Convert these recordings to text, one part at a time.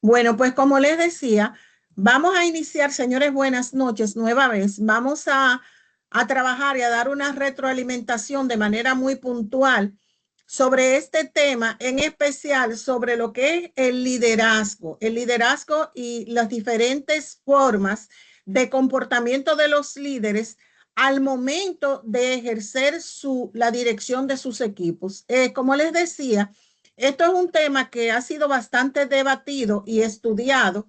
Bueno, pues como les decía, vamos a iniciar, señores, buenas noches, nueva vez. Vamos a trabajar y a dar una retroalimentación de manera muy puntual sobre este tema, en especial sobre lo que es el liderazgo y las diferentes formas de comportamiento de los líderes al momento de ejercer la dirección de sus equipos. Como les decía, esto es un tema que ha sido bastante debatido y estudiado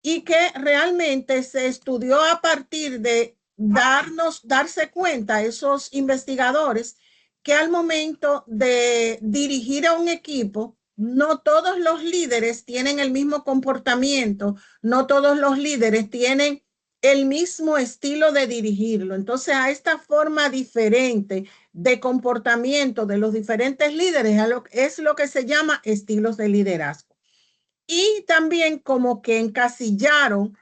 y que realmente se estudió a partir de darse cuenta esos investigadores que al momento de dirigir a un equipo, no todos los líderes tienen el mismo comportamiento, no todos los líderes tienen el mismo estilo de dirigirlo. Entonces, a esta forma diferente de comportamiento de los diferentes líderes es lo que se llama estilos de liderazgo. Y también como que encasillaron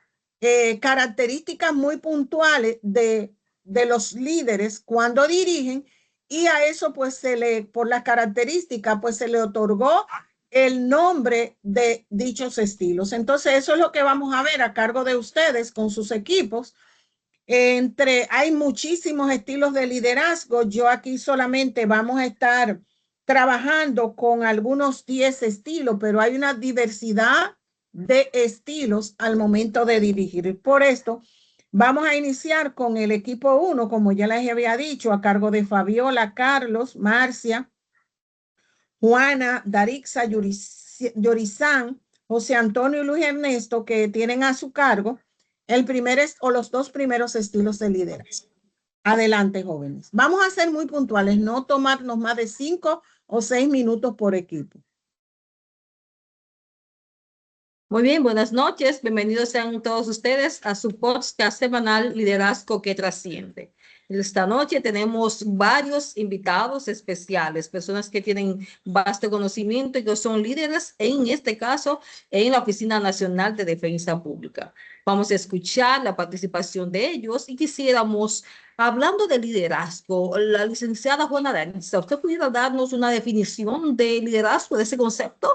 características muy puntuales de los líderes cuando dirigen, y a eso pues por las características pues se le otorgó el nombre de dichos estilos. Entonces eso es lo que vamos a ver a cargo de ustedes con sus equipos. Hay muchísimos estilos de liderazgo. Yo aquí solamente vamos a estar trabajando con algunos 10 estilos, pero hay una diversidad de estilos al momento de dirigir. Por esto, vamos a iniciar con el equipo 1, como ya les había dicho, a cargo de Fabiola, Carlos, Marcia, Juana, Darixa, Yorizán, José Antonio y Luis Ernesto, que tienen a su cargo los dos primeros estilos de liderazgo. Adelante, jóvenes. Vamos a ser muy puntuales, no tomarnos más de 5 o 6 minutos por equipo. Muy bien, buenas noches. Bienvenidos sean todos ustedes a su podcast semanal Liderazgo que Trasciende. Esta noche tenemos varios invitados especiales, personas que tienen vasto conocimiento y que son líderes, en este caso, en la Oficina Nacional de Defensa Pública. Vamos a escuchar la participación de ellos y quisiéramos, hablando de liderazgo, la licenciada Juana Darixa, ¿usted pudiera darnos una definición de liderazgo, de ese concepto?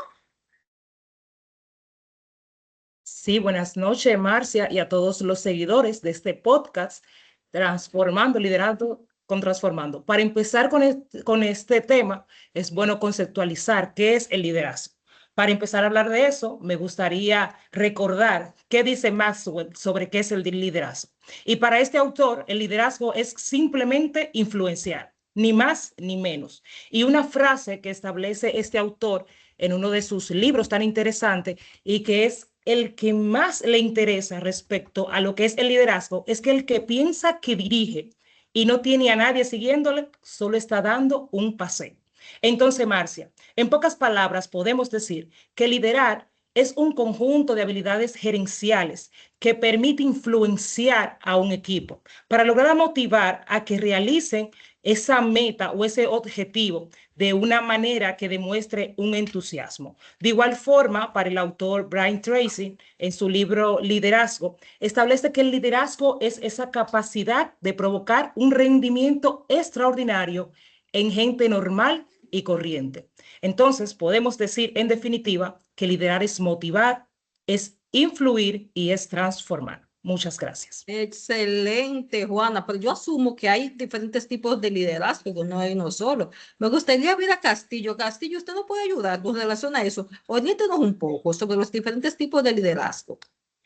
Sí, buenas noches, Marcia, y a todos los seguidores de este podcast, Transformando, Liderando con Transformando. Para empezar con este tema, es bueno conceptualizar qué es el liderazgo. Para empezar a hablar de eso, me gustaría recordar qué dice Maxwell sobre qué es el liderazgo. Y para este autor, el liderazgo es simplemente influenciar, ni más ni menos. Y una frase que establece este autor en uno de sus libros tan interesantes y que es el que más le interesa respecto a lo que es el liderazgo, es que el que piensa que dirige y no tiene a nadie siguiéndole, solo está dando un paseo. Entonces, Marcia, en pocas palabras podemos decir que liderar es un conjunto de habilidades gerenciales que permite influenciar a un equipo para lograr motivar a que realicen esa meta o ese objetivo de una manera que demuestre un entusiasmo. De igual forma, para el autor Brian Tracy, en su libro Liderazgo, establece que el liderazgo es esa capacidad de provocar un rendimiento extraordinario en gente normal y corriente. Entonces, podemos decir en definitiva que liderar es motivar, es influir y es transformar. Muchas gracias. Excelente, Juana, pero yo asumo que hay diferentes tipos de liderazgo, no hay uno solo. Me gustaría ver a Castillo. Castillo, ¿usted nos puede ayudar con relación a eso? Oriéntenos un poco sobre los diferentes tipos de liderazgo.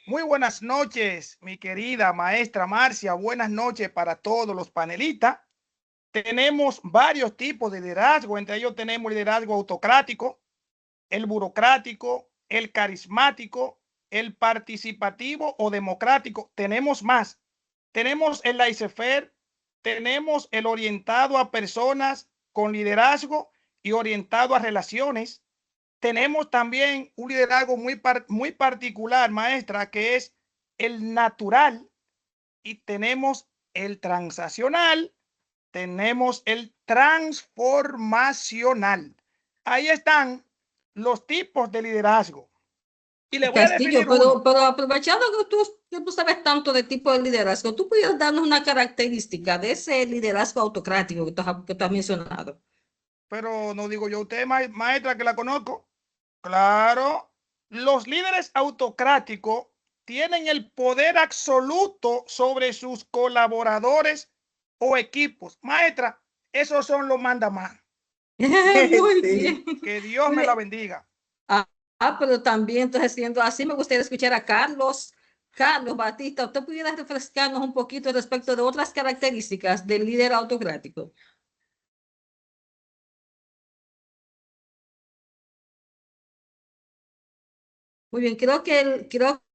Muy buenas noches, mi querida maestra Marcia. Buenas noches para todos los panelistas. Tenemos varios tipos de liderazgo. Entre ellos tenemos el liderazgo autocrático, el burocrático, el carismático, el participativo o democrático. Tenemos más. Tenemos el laissez-faire, tenemos el orientado a personas con liderazgo y orientado a relaciones. Tenemos también un liderazgo muy particular, maestra, que es el natural, y tenemos el transaccional, tenemos el transformacional. Ahí están los tipos de liderazgo. Y le voy a Castillo, definir uno. pero aprovechando que tú sabes tanto de tipo de liderazgo, ¿tú pudieras darnos una característica de ese liderazgo autocrático que tú has mencionado? Pero no digo yo usted, maestra, que la conozco. Claro, Los líderes autocráticos tienen el poder absoluto sobre sus colaboradores o equipos. Maestra, esos son los mandamás. Muy Sí. bien. Que Dios Muy me la bien. bendiga. Pero también, entonces, siendo así, me gustaría escuchar a Carlos. Carlos Batista, ¿usted pudiera refrescarnos un poquito respecto de otras características del líder autocrático? Muy bien, creo que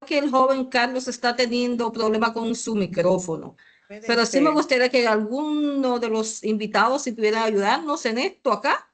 el joven Carlos está teniendo problema con su micrófono, pero sí me gustaría que alguno de los invitados si pudiera ayudarnos en esto acá.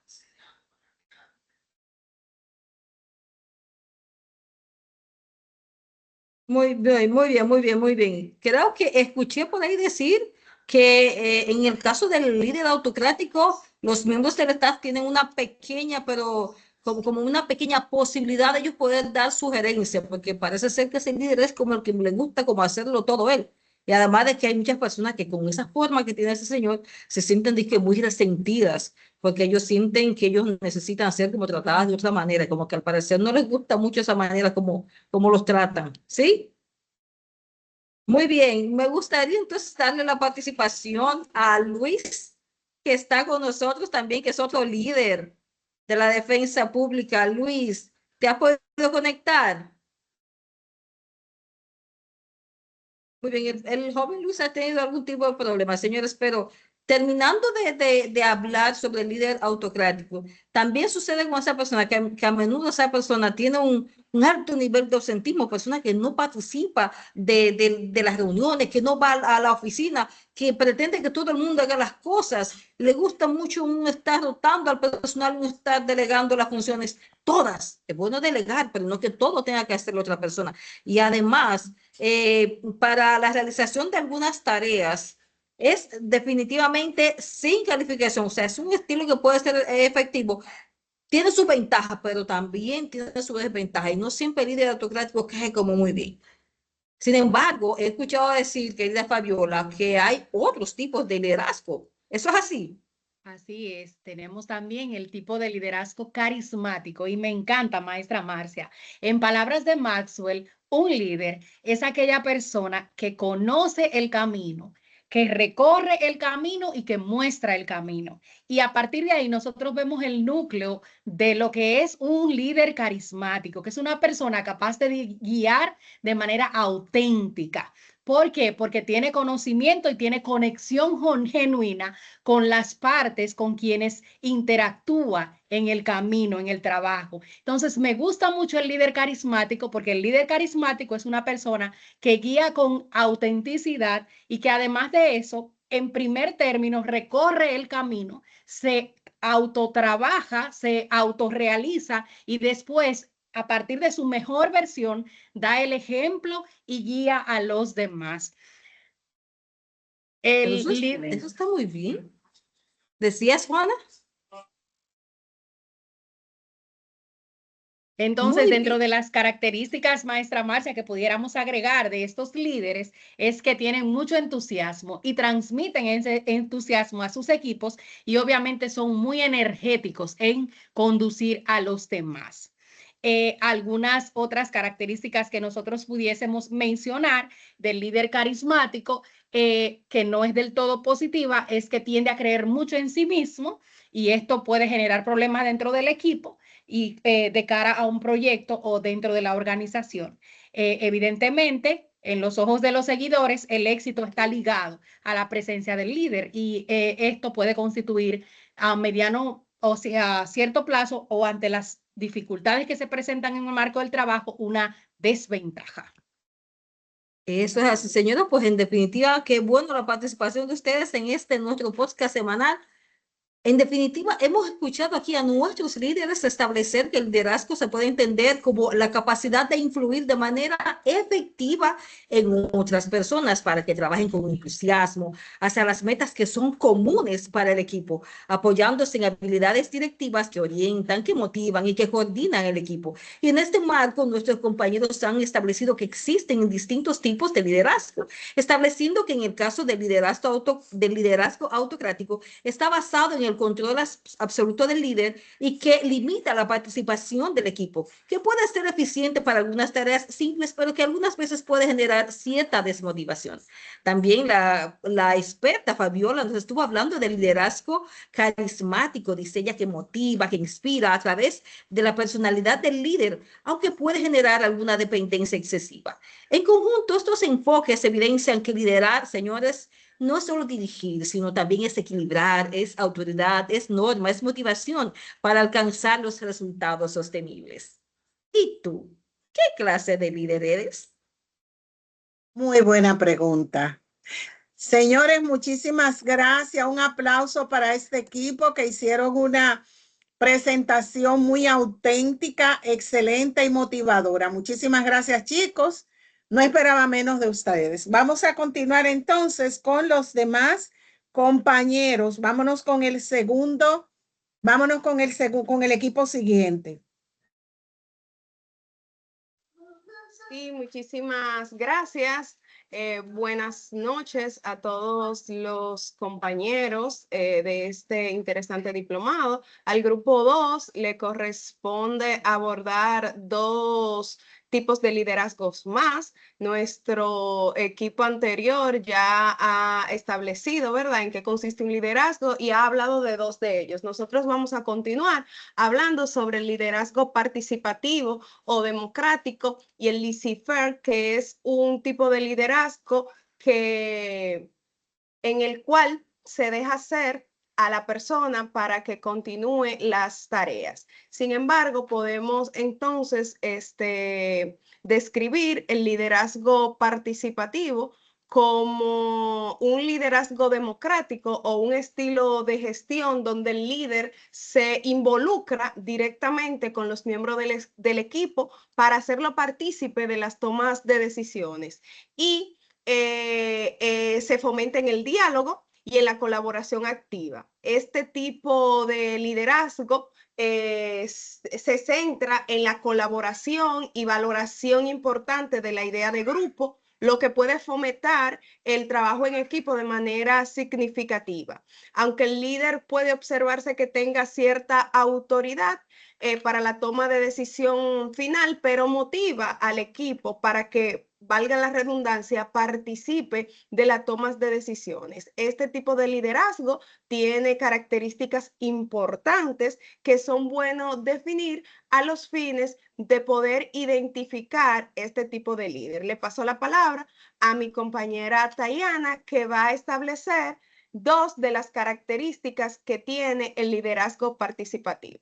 Muy bien, muy bien, muy bien, muy bien. Creo que escuché por ahí decir que en el caso del líder autocrático, los miembros del staff tienen una pequeña, pero como una pequeña posibilidad de ellos poder dar sugerencias, porque parece ser que ese líder es como el que le gusta como hacerlo todo él. Y además de que hay muchas personas que con esa forma que tiene ese señor se sienten dizque, muy resentidas, porque ellos sienten que ellos necesitan ser como tratadas de otra manera, como que al parecer no les gusta mucho esa manera como los tratan, ¿sí? Muy bien, me gustaría entonces darle la participación a Luis, que está con nosotros también, que es otro líder de la defensa pública. Luis, ¿te has podido conectar? Muy bien, el joven Luis ha tenido algún tipo de problema, señores, pero terminando de hablar sobre el líder autocrático, también sucede con esa persona que a menudo esa persona tiene un alto nivel de ausentismo, persona que no participa de las reuniones, que no va a la oficina, que pretende que todo el mundo haga las cosas, le gusta mucho un estar rotando al personal, un estar delegando las funciones, todas. Es bueno delegar, pero no que todo tenga que hacer la otra persona. Y además, para la realización de algunas tareas es definitivamente sin calificación, o sea, es un estilo que puede ser efectivo, tiene sus ventajas, pero también tiene sus desventajas y no siempre el líder autocrático cae como muy bien. Sin embargo, he escuchado decir, querida Fabiola, que hay otros tipos de liderazgo. ¿Eso es así? Así es, tenemos también el tipo de liderazgo carismático y me encanta, maestra Marcia. En palabras de Maxwell, un líder es aquella persona que conoce el camino, que recorre el camino y que muestra el camino. Y a partir de ahí nosotros vemos el núcleo de lo que es un líder carismático, que es una persona capaz de guiar de manera auténtica. ¿Por qué? Porque tiene conocimiento y tiene conexión genuina con las partes con quienes interactúa en el camino, en el trabajo. Entonces, me gusta mucho el líder carismático porque el líder carismático es una persona que guía con autenticidad y que además de eso, en primer término, recorre el camino, se autotrabaja, se autorrealiza y después a partir de su mejor versión, da el ejemplo y guía a los demás. Eso está muy bien. ¿Decías, Juana? Entonces, dentro de las características, maestra Marcia, que pudiéramos agregar de estos líderes, es que tienen mucho entusiasmo y transmiten ese entusiasmo a sus equipos y obviamente son muy energéticos en conducir a los demás. Algunas otras características que nosotros pudiésemos mencionar del líder carismático, que no es del todo positiva, es que tiende a creer mucho en sí mismo y esto puede generar problemas dentro del equipo y de cara a un proyecto o dentro de la organización. Evidentemente, en los ojos de los seguidores, el éxito está ligado a la presencia del líder y esto puede constituir a mediano, o sea, a cierto plazo o ante las dificultades que se presentan en el marco del trabajo, una desventaja. Eso es así, señora. Pues en definitiva, qué bueno la participación de ustedes en nuestro podcast semanal. En definitiva, hemos escuchado aquí a nuestros líderes establecer que el liderazgo se puede entender como la capacidad de influir de manera efectiva en otras personas para que trabajen con entusiasmo hacia las metas que son comunes para el equipo, apoyándose en habilidades directivas que orientan, que motivan y que coordinan el equipo. Y en este marco, nuestros compañeros han establecido que existen distintos tipos de liderazgo, estableciendo que en el caso del liderazgo autocrático está basado en el el control absoluto del líder y que limita la participación del equipo, que puede ser eficiente para algunas tareas simples, pero que algunas veces puede generar cierta desmotivación. También la experta Fabiola nos estuvo hablando del liderazgo carismático, dice ella, que motiva, que inspira a través de la personalidad del líder, aunque puede generar alguna dependencia excesiva. En conjunto, estos enfoques evidencian que liderar, señores, no es solo dirigir, sino también es equilibrar, es autoridad, es norma, es motivación para alcanzar los resultados sostenibles. ¿Y tú? ¿Qué clase de líder eres? Muy buena pregunta. Señores, muchísimas gracias. Un aplauso para este equipo que hicieron una presentación muy auténtica, excelente y motivadora. Muchísimas gracias, chicos. No esperaba menos de ustedes. Vamos a continuar entonces con los demás compañeros. Vámonos con el segundo. Vámonos con el equipo siguiente. Sí, muchísimas gracias. Buenas noches a todos los compañeros de este interesante diplomado. Al grupo 2 le corresponde abordar 2 tipos de liderazgos más. Nuestro equipo anterior ya ha establecido, ¿verdad?, en qué consiste un liderazgo y ha hablado de 2 de ellos. Nosotros vamos a continuar hablando sobre el liderazgo participativo o democrático y el laissez-faire, que es un tipo de liderazgo en el cual se deja hacer a la persona para que continúe las tareas. Sin embargo, podemos entonces describir el liderazgo participativo como un liderazgo democrático o un estilo de gestión donde el líder se involucra directamente con los miembros del equipo para hacerlo partícipe de las tomas de decisiones y se fomenta en el diálogo y en la colaboración activa. Este tipo de liderazgo se centra en la colaboración y valoración importante de la idea de grupo, lo que puede fomentar el trabajo en equipo de manera significativa. Aunque el líder puede observarse que tenga cierta autoridad para la toma de decisión final, pero motiva al equipo para que, valga la redundancia, participe de las tomas de decisiones. Este tipo de liderazgo tiene características importantes que son buenos definir a los fines de poder identificar este tipo de líder. Le paso la palabra a mi compañera Tayana, que va a establecer 2 de las características que tiene el liderazgo participativo.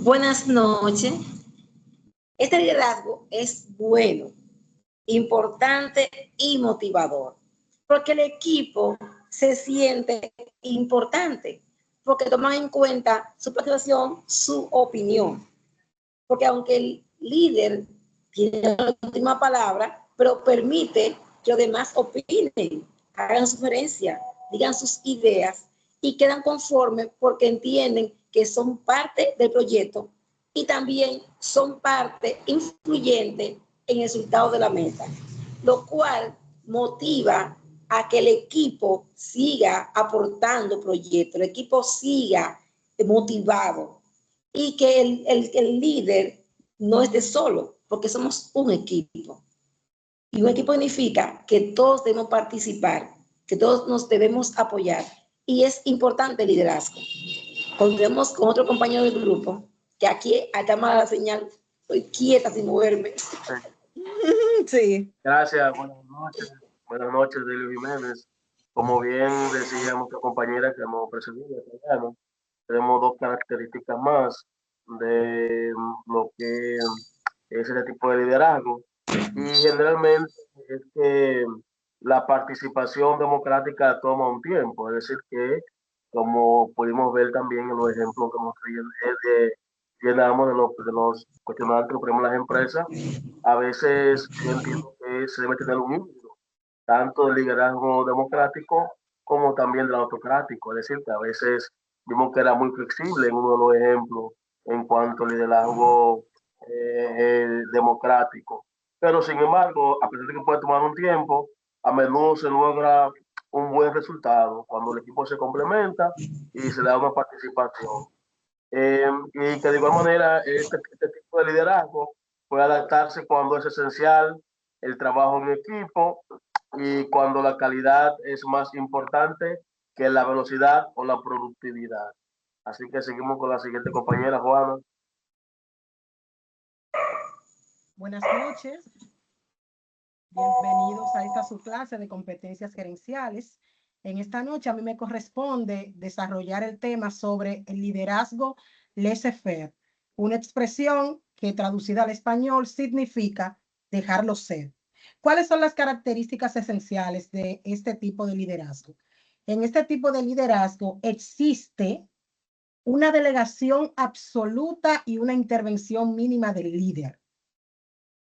Buenas noches. Este liderazgo es bueno, importante y motivador, porque el equipo se siente importante, porque toman en cuenta su participación, su opinión, porque aunque el líder tiene la última palabra, pero permite que los demás opinen, hagan sugerencias, digan sus ideas y quedan conformes porque entienden que son parte del proyecto y también son parte influyente en el resultado de la meta, lo cual motiva a que el equipo siga aportando proyectos, el equipo siga motivado y que el líder no esté solo, porque somos un equipo. Y un equipo significa que todos debemos participar, que todos nos debemos apoyar. Y es importante el liderazgo. Continuemos con otro compañero del grupo, que aquí al llamar la señal, estoy quieta sin moverme. Sí. Gracias, buenas noches, Delio Jiménez. Como bien decía nuestra compañera que hemos precedido, tenemos 2 características más de lo que es este tipo de liderazgo. Y generalmente es que la participación democrática toma un tiempo, es decir que, como pudimos ver también en los ejemplos que nos llenamos de los cuestionarios que ponemos las empresas, a veces yo entiendo que se debe tener un híbrido, tanto del liderazgo democrático como también del autocrático, es decir, que a veces vimos que era muy flexible en uno de los ejemplos en cuanto al liderazgo democrático. Pero sin embargo, a pesar de que puede tomar un tiempo, a menudo se logra un buen resultado, cuando el equipo se complementa y se da una participación. Y que de igual manera este tipo de liderazgo puede adaptarse cuando es esencial el trabajo en equipo y cuando la calidad es más importante que la velocidad o la productividad. Así que seguimos con la siguiente compañera, Juana. Buenas noches. Bienvenidos a esta su clase de competencias gerenciales. En esta noche a mí me corresponde desarrollar el tema sobre el liderazgo laissez-faire, una expresión que traducida al español significa dejarlo ser. ¿Cuáles son las características esenciales de este tipo de liderazgo? En este tipo de liderazgo existe una delegación absoluta y una intervención mínima del líder.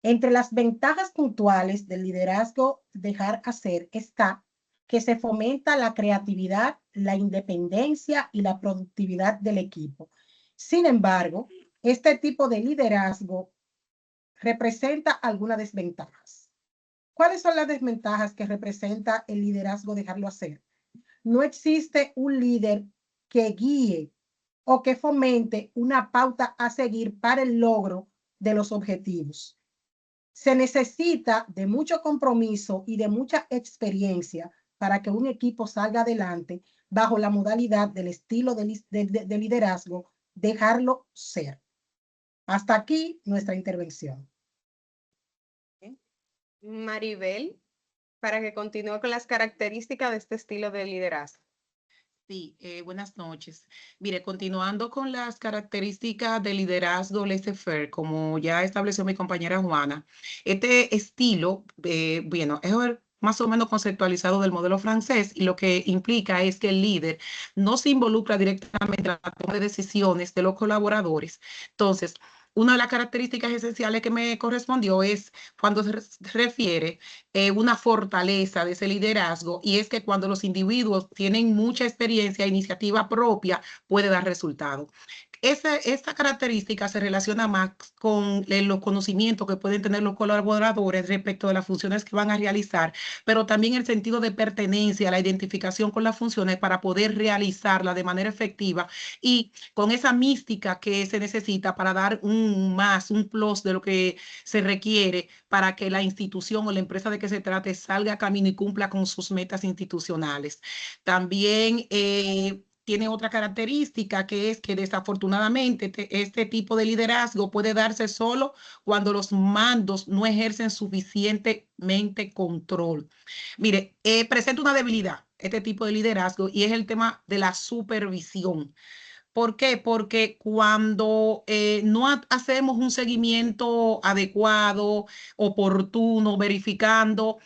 Entre las ventajas puntuales del liderazgo dejar hacer está que se fomenta la creatividad, la independencia y la productividad del equipo. Sin embargo, este tipo de liderazgo representa algunas desventajas. ¿Cuáles son las desventajas que representa el liderazgo dejarlo hacer? No existe un líder que guíe o que fomente una pauta a seguir para el logro de los objetivos. Se necesita de mucho compromiso y de mucha experiencia para que un equipo salga adelante bajo la modalidad del estilo de liderazgo, dejarlo ser. Hasta aquí nuestra intervención. Maribel, para que continúe con las características de este estilo de liderazgo. Sí, buenas noches. Mire, continuando con las características de liderazgo laissez-faire, como ya estableció mi compañera Juana, este estilo, bueno, es más o menos conceptualizado del modelo francés y lo que implica es que el líder no se involucra directamente en la toma de decisiones de los colaboradores. Entonces, una de las características esenciales que me correspondió es cuando se refiere una fortaleza de ese liderazgo, y es que cuando los individuos tienen mucha experiencia e iniciativa propia, puede dar resultado. Esta característica se relaciona más con los conocimientos que pueden tener los colaboradores respecto de las funciones que van a realizar, pero también el sentido de pertenencia, la identificación con las funciones para poder realizarla de manera efectiva y con esa mística que se necesita para dar un plus de lo que se requiere para que la institución o la empresa de que se trate salga a camino y cumpla con sus metas institucionales. También tiene otra característica, que es que desafortunadamente este tipo de liderazgo puede darse solo cuando los mandos no ejercen suficientemente control. Mire, presenta una debilidad este tipo de liderazgo y es el tema de la supervisión. ¿Por qué? Porque cuando no hacemos un seguimiento adecuado, oportuno, verificando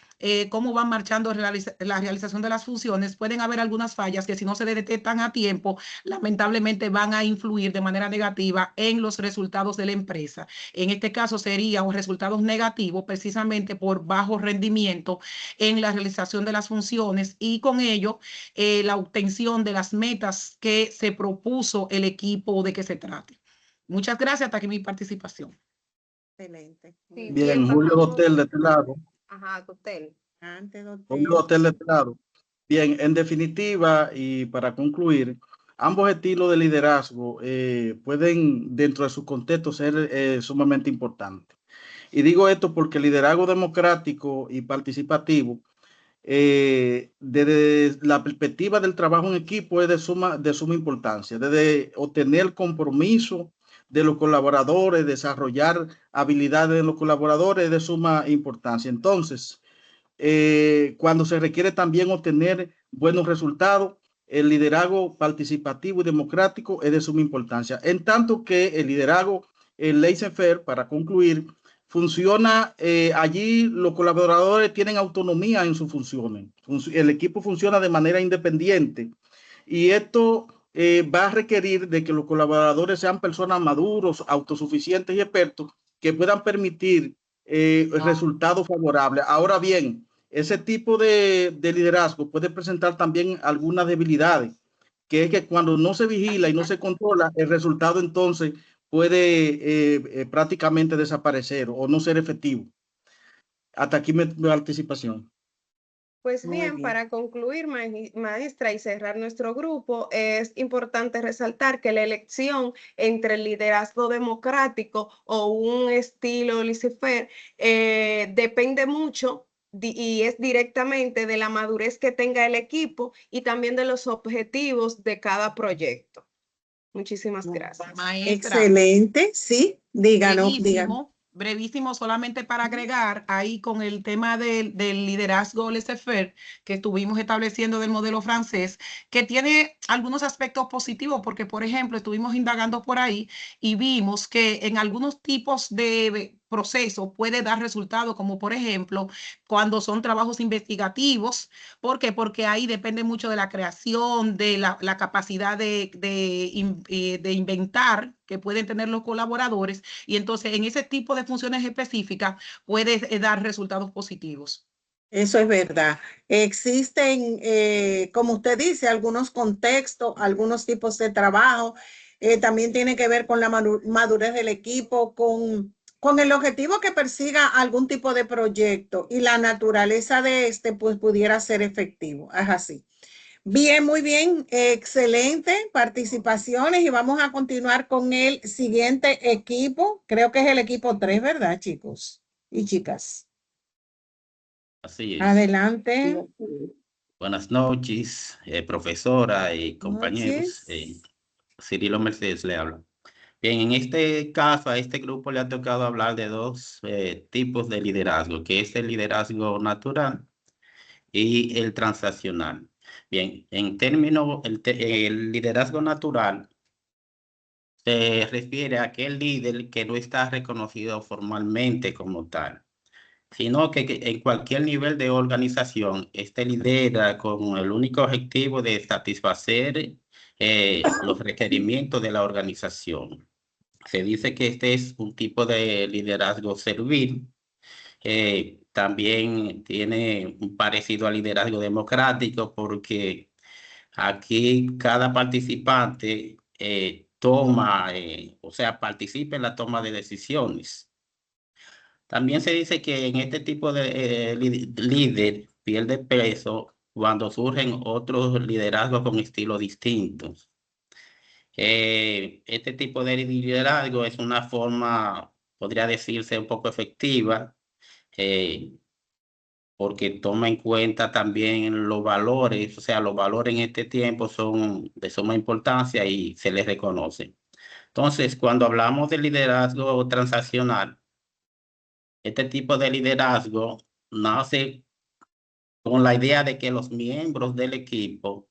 cómo van marchando la realización de las funciones, pueden haber algunas fallas que si no se detectan a tiempo, lamentablemente van a influir de manera negativa en los resultados de la empresa. En este caso serían resultados negativos precisamente por bajo rendimiento en la realización de las funciones y con ello la obtención de las metas que se propuso el equipo de que se trate. Muchas gracias. Hasta aquí mi participación. Excelente. Sí, Bien, Julio pasamos- Dotel de este lado. Ajá, Dotel. Antes, Julio doctor. Dotel de este lado. Bien, en definitiva y para concluir, ambos estilos de liderazgo pueden dentro de su contexto ser sumamente importantes. Y digo esto porque el liderazgo democrático y participativo desde la perspectiva del trabajo en equipo es de suma importancia, desde obtener compromiso de los colaboradores, desarrollar habilidades de los colaboradores es de suma importancia. Entonces, cuando se requiere también obtener buenos resultados, el liderazgo participativo y democrático es de suma importancia. En tanto que el liderazgo, el laissez-faire, para concluir, funciona, allí los colaboradores tienen autonomía en sus funciones. El equipo funciona de manera independiente y esto va a requerir de que los colaboradores sean personas maduros, autosuficientes y expertos que puedan permitir resultados favorables. Ahora bien, ese tipo de liderazgo puede presentar también algunas debilidades, que es que cuando no se vigila y no se controla, el resultado entonces puede prácticamente desaparecer o no ser efectivo. Hasta aquí mi participación. Pues Muy bien, bien. para concluir, maestra, y cerrar nuestro grupo, es importante resaltar que la elección entre el liderazgo democrático o un estilo laissez-faire depende mucho y es directamente de la madurez que tenga el equipo y también de los objetivos de cada proyecto. Muchísimas gracias. Maestra, Excelente, sí, díganos, díganos. brevísimo, solamente para agregar ahí con el tema del liderazgo laissez-faire que estuvimos estableciendo del modelo francés, que tiene algunos aspectos positivos, porque, por ejemplo, estuvimos indagando por ahí y vimos que en algunos tipos de procesos puede dar resultados, como por ejemplo, cuando son trabajos investigativos. ¿Por qué? Porque ahí depende mucho de la creación, de la capacidad de inventar que pueden tener los colaboradores, y entonces en ese tipo de funciones específicas puede dar resultados positivos. Eso es verdad. Existen, como usted dice, algunos contextos, algunos tipos de trabajo. También tiene que ver con la madurez del equipo, con el objetivo que persiga algún tipo de proyecto y la naturaleza de este, pues pudiera ser efectivo. Es así. Bien, muy bien. Excelente participaciones y vamos a continuar con el siguiente equipo. Creo que es el equipo 3, ¿verdad, chicos y chicas? Así es. Adelante. Buenas noches, profesora y compañeros. Noches. Cirilo Mercedes le habla. Bien, en este caso, a este grupo le ha tocado hablar de dos tipos de liderazgo, que es el liderazgo natural y el transaccional. Bien, en términos, el liderazgo natural se refiere a aquel líder que no está reconocido formalmente como tal, sino que en cualquier nivel de organización, este lidera con el único objetivo de satisfacer los requerimientos de la organización. Se dice que este es un tipo de liderazgo servil. También tiene un parecido al liderazgo democrático, porque aquí cada participante o sea, participa en la toma de decisiones. También se dice que en este tipo de líder pierde peso cuando surgen otros liderazgos con estilos distintos. Este tipo de liderazgo es una forma, podría decirse, un poco efectiva, porque toma en cuenta también los valores, o sea, los valores en este tiempo son de suma importancia y se les reconoce. Entonces, cuando hablamos de liderazgo transaccional, este tipo de liderazgo nace con la idea de que los miembros del equipo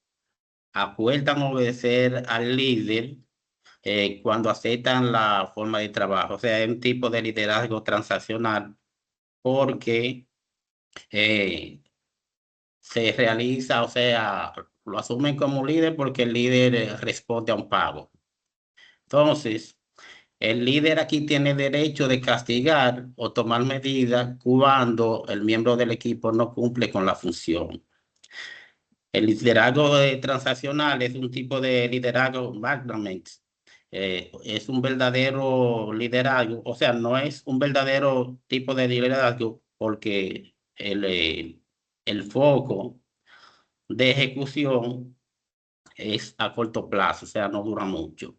acuerdan obedecer al líder cuando aceptan la forma de trabajo. O sea, es un tipo de liderazgo transaccional porque se realiza, o sea, lo asumen como líder porque el líder responde a un pago. Entonces, el líder aquí tiene derecho de castigar o tomar medidas cuando el miembro del equipo no cumple con la función. El liderazgo transaccional es un tipo de liderazgo magnamente. Es un verdadero liderazgo, o sea, no es un verdadero tipo de liderazgo porque el foco de ejecución es a corto plazo, o sea, no dura mucho.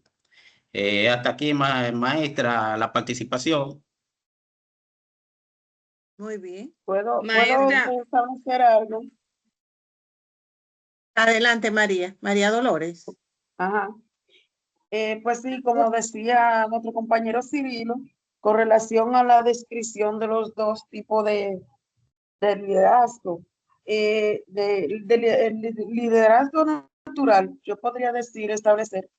Hasta aquí, maestra, la participación. Muy bien. ¿Puedo Maestra, establecer algo? Adelante, María. María Dolores. Ajá. Pues sí, como decía nuestro compañero Cirilo, con relación a la descripción de los dos tipos de liderazgo, el liderazgo natural, yo podría decir, establecer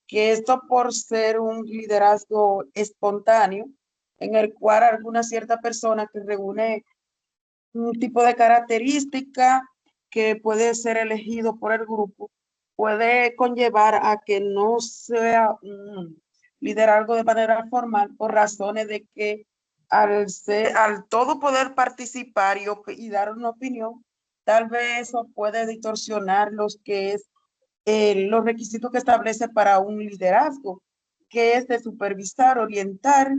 que esto por ser un liderazgo espontáneo, en el cual alguna cierta persona que reúne un tipo de característica que puede ser elegido por el grupo, puede conllevar a que no sea un liderazgo de manera formal por razones de que al todo poder participar y dar una opinión, tal vez eso puede distorsionar los requisitos que establece para un liderazgo, que es de supervisar, orientar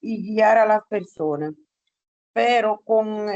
y guiar a las personas. Pero con